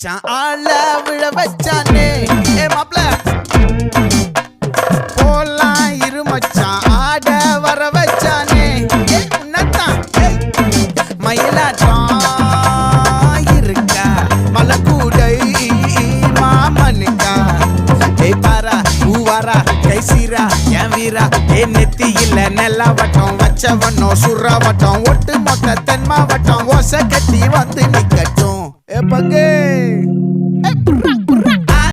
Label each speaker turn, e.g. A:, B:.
A: மச்சான் ஆள விழ வச்சானே ஏ மாப்ள போலாம் இரு மச்சான் ஆட வர வச்சானே ஏ உன்னதான் மயிலாட்டம் இருக்கா மலக்கூடை மாமனுக்கா ஏ பாரா பூவாரா கைசீரா என் வீரா ஏ நெத்தி இல்ல நெல்லா வட்டம் வச்சவனோ சுறா வட்டம் ஒட்டு மொத்த தென் மாவட்டம் ஓசை கட்டி வந்து நிக்கட்டும் ஏ பங்கே